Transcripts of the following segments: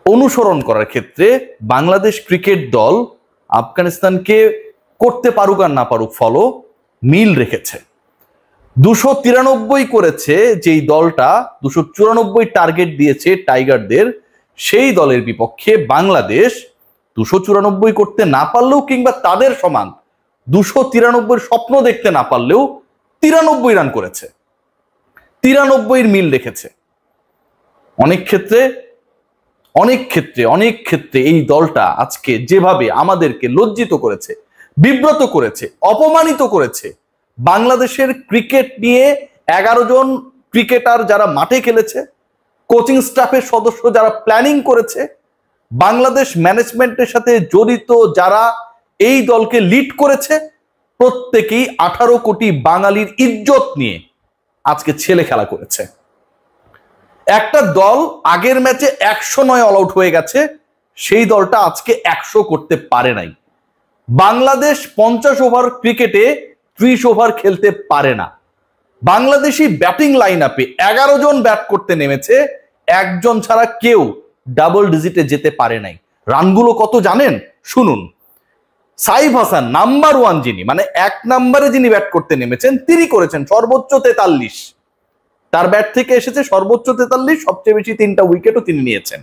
অনুসরণ করার ক্ষেত্রে বাংলাদেশ ক্রিকেট দল আফগানিস্তানকে করতে পারুক আর না পারুক ফলো মিল রেখেছে। 293 করেছে যেই দলটা 294 টার্গেট দিয়েছে টাইগারদের, সেই দলের বিপক্ষে বাংলাদেশ 294 করতে না পারলেও কিংবা তাদের সমান 293 স্বপ্ন দেখতে না পারলেও 93 রান করেছে, 93 মিল রেখেছে। অনেক ক্ষেত্রে এই দলটা আজকে যেভাবে আমাদেরকে লজ্জিত করেছে, বিব্রত করেছে, অপমানিত করেছে, বাংলাদেশের ক্রিকেট নিয়ে 11 জন ক্রিকেটার যারা মাঠে খেলেছে, কোচিং স্টাফের সদস্য যারা প্ল্যানিং করেছে, বাংলাদেশ ম্যানেজমেন্টের সাথে জড়িত যারা এই দলকে লিড করেছে, প্রত্যেকেই 18 কোটি বাঙালির ইজ্জত নিয়ে আজকে ছেলে খেলা করেছে। একটা দল আগের ম্যাচে 109 অল আউট হয়ে গেছে, সেই দলটা আজকে 100 করতে পারে নাই। বাংলাদেশ 50 ওভার ক্রিকেটে 30 ওভার খেলতে পারে না। বাংলাদেশি ব্যাটিং লাইন আপে 11 জন ব্যাট করতে নেমেছে, একজন ছাড়া কেউ ডাবল ডিজিটে যেতে পারে নাই। রানগুলো কত জানেন? শুনুন। সাইফ হাসান নাম্বার 1, যিনি মানে 1 নম্বরে যিনি ব্যাট করতে নেমেছেন, তিনি করেছেন সর্বোচ্চ 43। তার ব্যাট থেকে এসেছে সর্বোচ্চ 43, সবচেয়ে বেশি 3টা উইকেটও তিনি নিয়েছেন।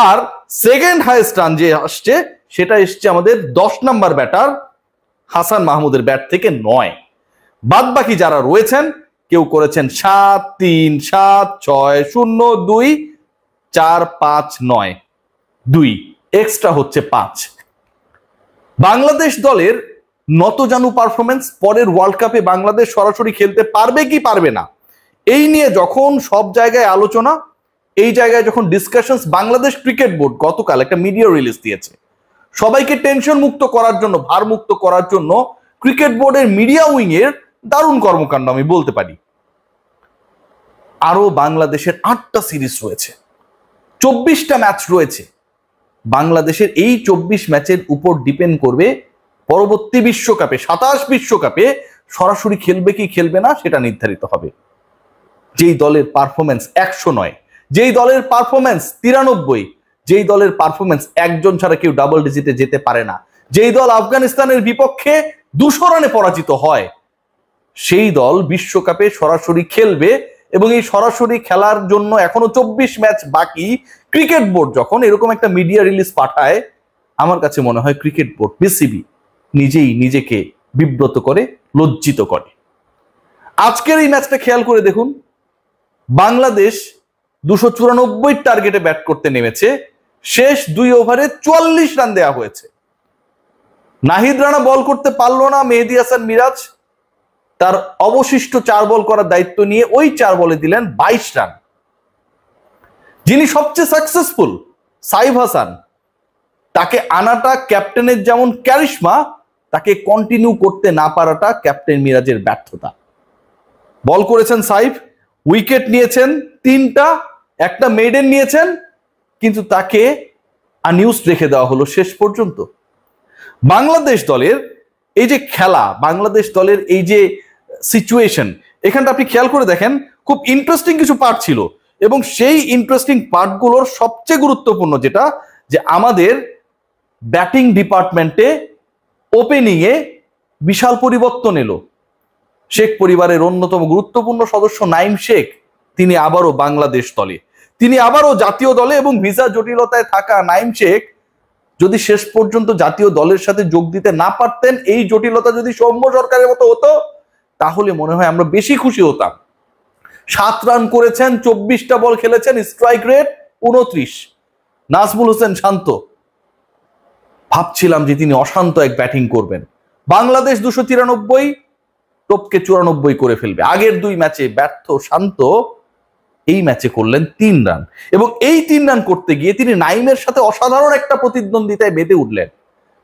আর সেকেন্ড হাইয়েস্ট রান যে আসছে সেটা এসছে আমাদের 10 নম্বর ব্যাটার হাসান মাহমুদের ব্যাট থেকে 9। বাদ বাকি যারা রয়েছেন কেউ করেছেন 7, 3, 7, 6, 0, 2, 4, 5, 9, 2 এক্সট্রা হচ্ছে 5। বাংলাদেশ দলের নতজানু পারফরমেন্স, পরের ওয়ার্ল্ড কাপে বাংলাদেশ সরাসরি খেলতে পারবে কি পারবে না এই নিয়ে যখন সব জায়গায় আলোচনা, এই জায়গায় যখন ডিসকাশনস, বাংলাদেশ ক্রিকেট বোর্ড গতকাল একটা মিডিয়া রিলিজ দিয়েছে সবাইকে টেনশন মুক্ত করার জন্য, ভার মুক্ত করার জন্য। ক্রিকেট বোর্ডের মিডিয়া উইং এর দারুণ কর্মকাণ্ড আমি বলতে পারি। আরো বাংলাদেশের 8টা সিরিজ রয়েছে, 24টা ম্যাচ রয়েছে। বাংলাদেশের এই 24 ম্যাচের উপর ডিপেন্ড করবে পরবর্তী বিশ্বকাপে, 27 বিশ্বকাপে সরাসরি খেলবে কি খেলবে না সেটা নির্ধারিত হবে। যেই দলের পারফরমেন্স 109, যেই দলের পারফরমেন্স 93, যেই দলের পারফরমেন্স একজন ছাড়া কেউ ডাবল ডিজিটে যেতে পারে না, যেই দল আফগানিস্তানের বিপক্ষে 200 রানে পরাজিত হয়, সেই দল বিশ্বকাপে সরাসরি খেলবে। এবং এই সরাসরি খেলার জন্য এখনো 24 ম্যাচ বাকি। ক্রিকেট বোর্ড যখন এরকম একটা মিডিয়া রিলিজ পাঠায়, আমার কাছে মনে হয় ক্রিকেট বোর্ড, বিসিবি নিজেই নিজেকে বিব্রত করে, লজ্জিত করে। আজকের এই ম্যাচটা খেয়াল করে দেখুন, বাংলাদেশ 294 টার্গেটে ব্যাট করতে নেমেছে, শেষ 2 ওভারে 44 রান দেওয়া হয়েছে। নাহিদ রানা বল করতে পারলো না, মেহেদী হাসান মিরাজ তার অবশিষ্ট 4 বল করার দায়িত্ব নিয়ে ওই 4 বলে দিলেন 22 রান। যিনি সবচেয়ে সাকসেসফুল সাইফ হাসান, তাকে আনাটা ক্যাপ্টেনের যেমন ক্যারিশমা, তাকে কন্টিনিউ করতে না পারাটা ক্যাপ্টেন মিরাজের ব্যর্থতা। বল করেছেন সাইফ, উইকেট নিয়েছেন 3টা, একটা মেডেন নিয়েছেন, কিন্তু তাকে আনইউজড রেখে দেওয়া হলো শেষ পর্যন্ত। বাংলাদেশ দলের এই যে খেলা, বাংলাদেশ দলের এই যে সিচুয়েশন, এখানটা আপনি খেয়াল করে দেখেন খুব ইন্টারেস্টিং কিছু পার্ট ছিল। এবং সেই ইন্টারেস্টিং পার্টগুলোর সবচেয়ে গুরুত্বপূর্ণ যেটা, যে আমাদের ব্যাটিং ডিপার্টমেন্টে ওপেনিং এ বিশাল পরিবর্তন এলো। শেখ পরিবারের অন্যতম গুরুত্বপূর্ণ সদস্য নাইম শেখ, তিনি আবারও বাংলাদেশ দলে, তিনি আবারও জাতীয় দলে। এবং ভিসা জটিলতায় থাকা নাইম শেখ যদি শেষ পর্যন্ত জাতীয় দলের সাথে যোগ দিতে না পারতেন, এই জটিলতা যদি সৌম্য সরকারের মতো হতো, তাহলে মনে হয় আমরা বেশি খুশি হতাম। 7 রান করেছেন, 24টা বল খেলেছেন, স্ট্রাইক রেট 29। নাজমুল হোসেন শান্ত, ভাবছিলাম যে তিনি অশান্ত এক ব্যাটিং করবেন। বাংলাদেশ 293, টপকে 94 করে ফেলবে। আগের 2 ম্যাচে ব্যর্থ শান্ত এই ম্যাচে করলেন 3 রান। এবং এই 3 রান করতে গিয়ে তিনি নাইমের সাথে অসাধারণ একটা প্রতিদ্বন্দ্বিতায় মেতে উঠলেন।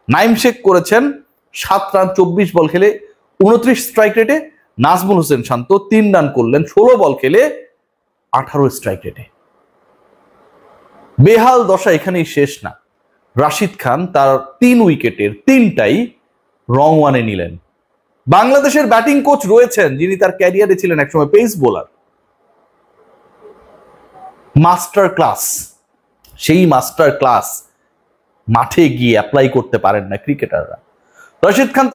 নাইম শেখ করেছেন 7 রান 24 বল খেলে 29 স্ট্রাইক রেটে। নাজমুল হোসেন শান্ত 3 রান করলেন 16 বল খেলে 18 স্ট্রাইক রেটে। বেহাল দশা এখানেই শেষ না। রাশিদ খান তার 3 উইকেটের 3টাই রং ওয়ানে নিলেন। বাংলাদেশের ব্যাটিং কোচ রয়েছেন যিনি তার ক্যারিয়ারে ছিলেন একসময় পেস বোলার, মাস্টার ক্লাস সেই মাস্টার ক্লাস মাঠে গিয়ে অ্যাপ্লাই করতে পারেন না ক্রিকেটাররা। রশিদ খান